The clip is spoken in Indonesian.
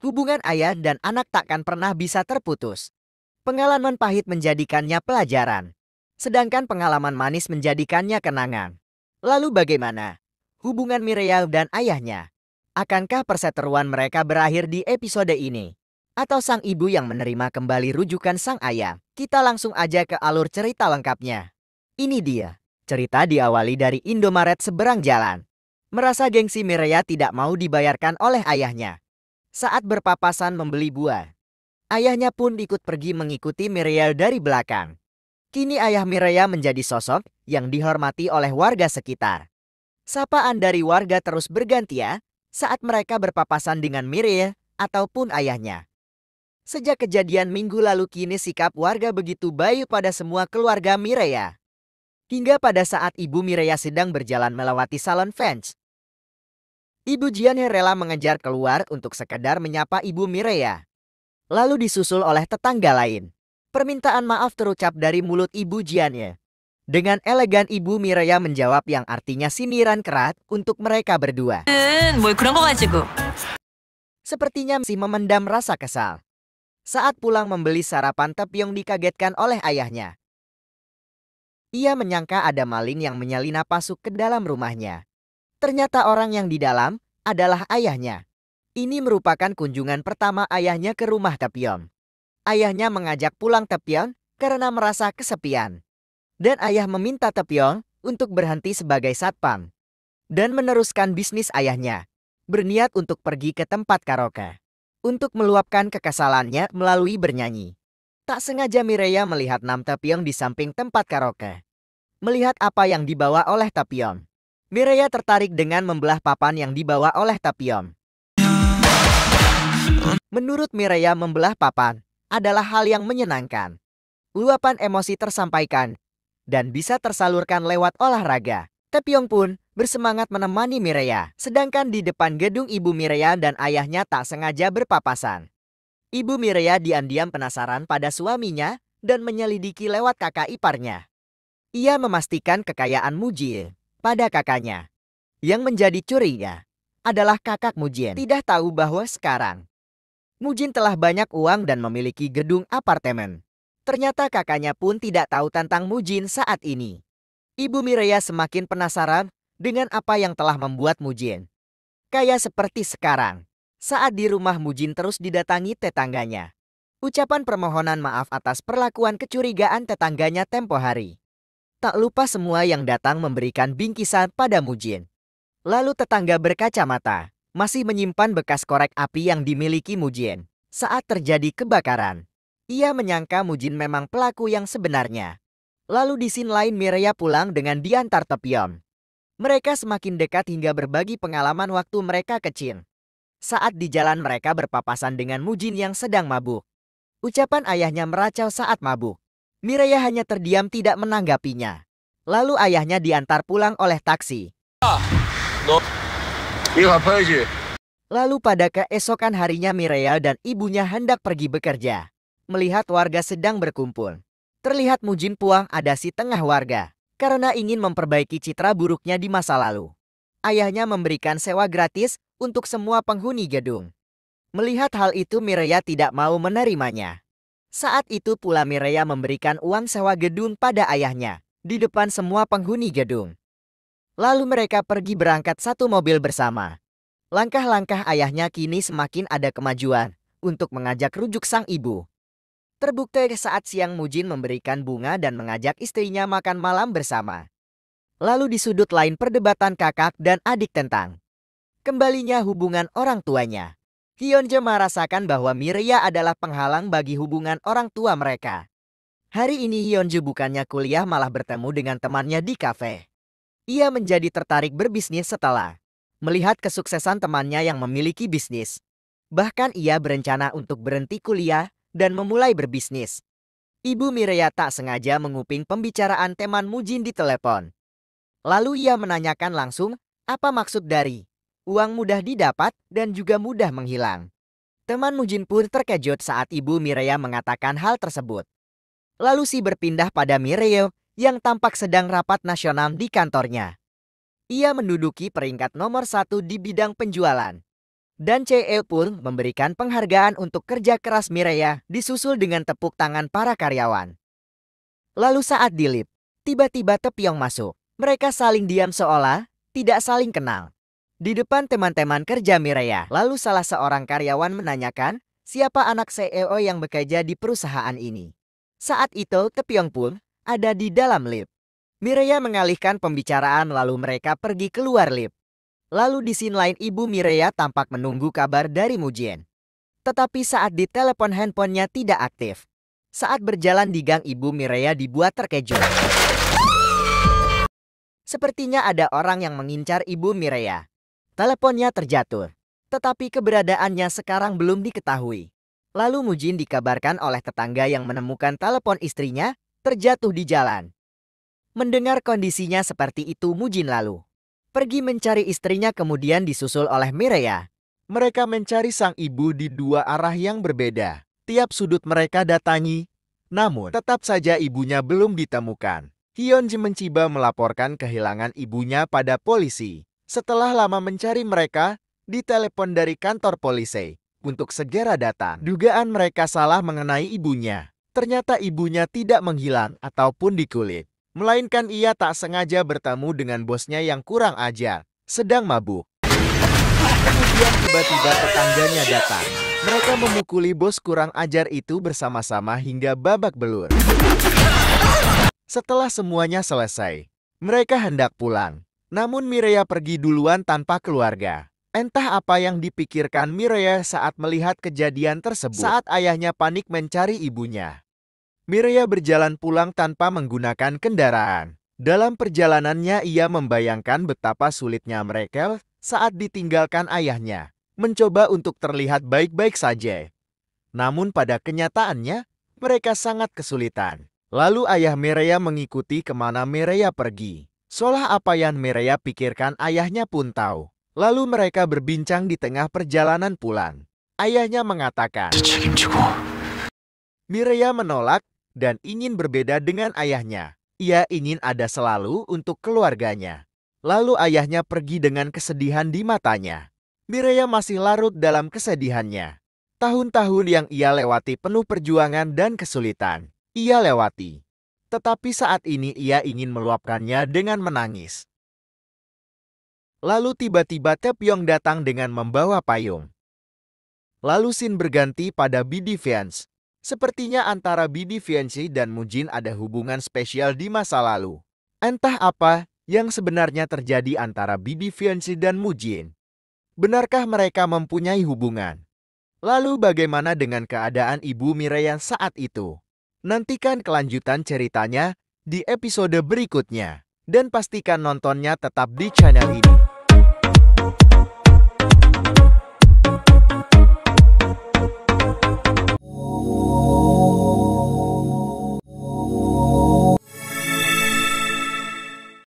Hubungan ayah dan anak takkan pernah bisa terputus. Pengalaman pahit menjadikannya pelajaran, sedangkan pengalaman manis menjadikannya kenangan. Lalu bagaimana hubungan Mireya dan ayahnya? Akankah perseteruan mereka berakhir di episode ini? Atau sang ibu yang menerima kembali rujukan sang ayah? Kita langsung aja ke alur cerita lengkapnya. Ini dia. Cerita diawali dari Indomaret seberang jalan. Merasa gengsi, Mireya tidak mau dibayarkan oleh ayahnya saat berpapasan membeli buah. Ayahnya pun ikut pergi mengikuti Mireya dari belakang. Kini ayah Mireya menjadi sosok yang dihormati oleh warga sekitar. Sapaan dari warga terus bergantian saat mereka berpapasan dengan Mireya ataupun ayahnya. Sejak kejadian minggu lalu, kini sikap warga begitu baik pada semua keluarga Mireya. Hingga pada saat ibu Mireya sedang berjalan melewati salon fans, ibu Jianhe rela mengejar keluar untuk sekedar menyapa ibu Mireya. Lalu disusul oleh tetangga lain. Permintaan maaf terucap dari mulut ibu Jianhe. Dengan elegan ibu Mireya menjawab yang artinya sindiran keras untuk mereka berdua. 뭘 그런 거 가지고. Sepertinya masih memendam rasa kesal. Saat pulang membeli sarapan, Taepyeong dikagetkan oleh ayahnya. Ia menyangka ada maling yang menyelinap masuk ke dalam rumahnya. Ternyata orang yang di dalam adalah ayahnya. Ini merupakan kunjungan pertama ayahnya ke rumah Taepyeong. Ayahnya mengajak pulang Taepyeong karena merasa kesepian. Dan ayah meminta Taepyeong untuk berhenti sebagai satpam dan meneruskan bisnis ayahnya. Berniat untuk pergi ke tempat karaoke untuk meluapkan kekesalannya melalui bernyanyi. Tak sengaja Mireya melihat Nam Taepyeong di samping tempat karaoke. Melihat apa yang dibawa oleh Taepyeong, Mireya tertarik dengan membelah papan yang dibawa oleh Taepyeong. Menurut Mireya, membelah papan adalah hal yang menyenangkan. Luapan emosi tersampaikan dan bisa tersalurkan lewat olahraga. Taepyeong pun bersemangat menemani Mireya. Sedangkan di depan gedung, ibu Mireya dan ayahnya tak sengaja berpapasan. Ibu Mireya diam-diam penasaran pada suaminya dan menyelidiki lewat kakak iparnya. Ia memastikan kekayaan Mujin pada kakaknya. Yang menjadi curiga adalah kakak Mujin tidak tahu bahwa sekarang Mujin telah banyak uang dan memiliki gedung apartemen. Ternyata kakaknya pun tidak tahu tentang Mujin saat ini. Ibu Mireya semakin penasaran dengan apa yang telah membuat Mujin kaya seperti sekarang. Saat di rumah, Mujin terus didatangi tetangganya. Ucapan permohonan maaf atas perlakuan kecurigaan tetangganya tempo hari. Tak lupa semua yang datang memberikan bingkisan pada Mujin. Lalu tetangga berkacamata masih menyimpan bekas korek api yang dimiliki Mujin saat terjadi kebakaran. Ia menyangka Mujin memang pelaku yang sebenarnya. Lalu di scene lain, Mireya pulang dengan diantar Taepyeong. Mereka semakin dekat hingga berbagi pengalaman waktu mereka kecil. Saat di jalan, mereka berpapasan dengan Mujin yang sedang mabuk. Ucapan ayahnya meracau saat mabuk. Mireya hanya terdiam tidak menanggapinya. Lalu ayahnya diantar pulang oleh taksi. Lalu pada keesokan harinya, Mireya dan ibunya hendak pergi bekerja. Melihat warga sedang berkumpul, terlihat Mujin Puang ada di tengah warga karena ingin memperbaiki citra buruknya di masa lalu. Ayahnya memberikan sewa gratis untuk semua penghuni gedung. Melihat hal itu, Mireya tidak mau menerimanya. Saat itu pula Mireya memberikan uang sewa gedung pada ayahnya di depan semua penghuni gedung. Lalu mereka pergi berangkat satu mobil bersama. Langkah-langkah ayahnya kini semakin ada kemajuan untuk mengajak rujuk sang ibu. Terbukti saat siang Mujin memberikan bunga dan mengajak istrinya makan malam bersama. Lalu di sudut lain, perdebatan kakak dan adik tentang kembalinya hubungan orang tuanya. Hyunjae merasakan bahwa Mireya adalah penghalang bagi hubungan orang tua mereka. Hari ini Hyunjae bukannya kuliah, malah bertemu dengan temannya di kafe. Ia menjadi tertarik berbisnis setelah melihat kesuksesan temannya yang memiliki bisnis. Bahkan ia berencana untuk berhenti kuliah dan memulai berbisnis. Ibu Mireya tak sengaja menguping pembicaraan teman Mujin di telepon. Lalu ia menanyakan langsung apa maksud dari uang mudah didapat dan juga mudah menghilang. Teman Mujin pun terkejut saat ibu Mireya mengatakan hal tersebut. Lalu si berpindah pada Mireya yang tampak sedang rapat nasional di kantornya. Ia menduduki peringkat nomor 1 di bidang penjualan. Dan CE pun memberikan penghargaan untuk kerja keras Mireya, disusul dengan tepuk tangan para karyawan. Lalu saat di lift, tiba-tiba Taepyeong masuk. Mereka saling diam seolah tidak saling kenal. Di depan teman-teman kerja Mireya, lalu salah seorang karyawan menanyakan, siapa anak CEO yang bekerja di perusahaan ini. Saat itu Taepyeong pun ada di dalam lift. Mireya mengalihkan pembicaraan lalu mereka pergi keluar lift. Lalu di scene lain ibu Mireya tampak menunggu kabar dari Mujin. Tetapi saat ditelepon handphonenya tidak aktif. Saat berjalan di gang ibu Mireya dibuat terkejut. Sepertinya ada orang yang mengincar ibu Mireya. Teleponnya terjatuh. Tetapi keberadaannya sekarang belum diketahui. Lalu Mujin dikabarkan oleh tetangga yang menemukan telepon istrinya terjatuh di jalan. Mendengar kondisinya seperti itu Mujin lalu pergi mencari istrinya kemudian disusul oleh Mireya. Mereka mencari sang ibu di dua arah yang berbeda. Tiap sudut mereka datangi, namun tetap saja ibunya belum ditemukan. Hyunji mencoba melaporkan kehilangan ibunya pada polisi. Setelah lama mencari mereka, ditelepon dari kantor polisi untuk segera datang. Dugaan mereka salah mengenai ibunya. Ternyata ibunya tidak menghilang ataupun diculik. Melainkan ia tak sengaja bertemu dengan bosnya yang kurang ajar, sedang mabuk. Kemudian tiba-tiba tetangganya datang. Mereka memukuli bos kurang ajar itu bersama-sama hingga babak belur. Setelah semuanya selesai, mereka hendak pulang. Namun Mireya pergi duluan tanpa keluarga. Entah apa yang dipikirkan Mireya saat melihat kejadian tersebut. Saat ayahnya panik mencari ibunya, Mireya berjalan pulang tanpa menggunakan kendaraan. Dalam perjalanannya ia membayangkan betapa sulitnya mereka saat ditinggalkan ayahnya. Mencoba untuk terlihat baik-baik saja. Namun pada kenyataannya, mereka sangat kesulitan. Lalu ayah Mireya mengikuti kemana Mireya pergi. Seolah apa yang Mireya pikirkan ayahnya pun tahu. Lalu mereka berbincang di tengah perjalanan pulang. Ayahnya mengatakan, Mireya menolak dan ingin berbeda dengan ayahnya. Ia ingin ada selalu untuk keluarganya. Lalu ayahnya pergi dengan kesedihan di matanya. Mireya masih larut dalam kesedihannya. Tahun-tahun yang ia lewati penuh perjuangan dan kesulitan. Ia lewati. Tetapi saat ini ia ingin meluapkannya dengan menangis. Lalu tiba-tiba Taepyeong datang dengan membawa payung. Lalu scene berganti pada BD Fiance. Sepertinya antara BD Fiance dan Mujin ada hubungan spesial di masa lalu. Entah apa yang sebenarnya terjadi antara BD Fiance dan Mujin. Benarkah mereka mempunyai hubungan? Lalu bagaimana dengan keadaan Ibu Mireya saat itu? Nantikan kelanjutan ceritanya di episode berikutnya. Dan pastikan nontonnya tetap di channel ini.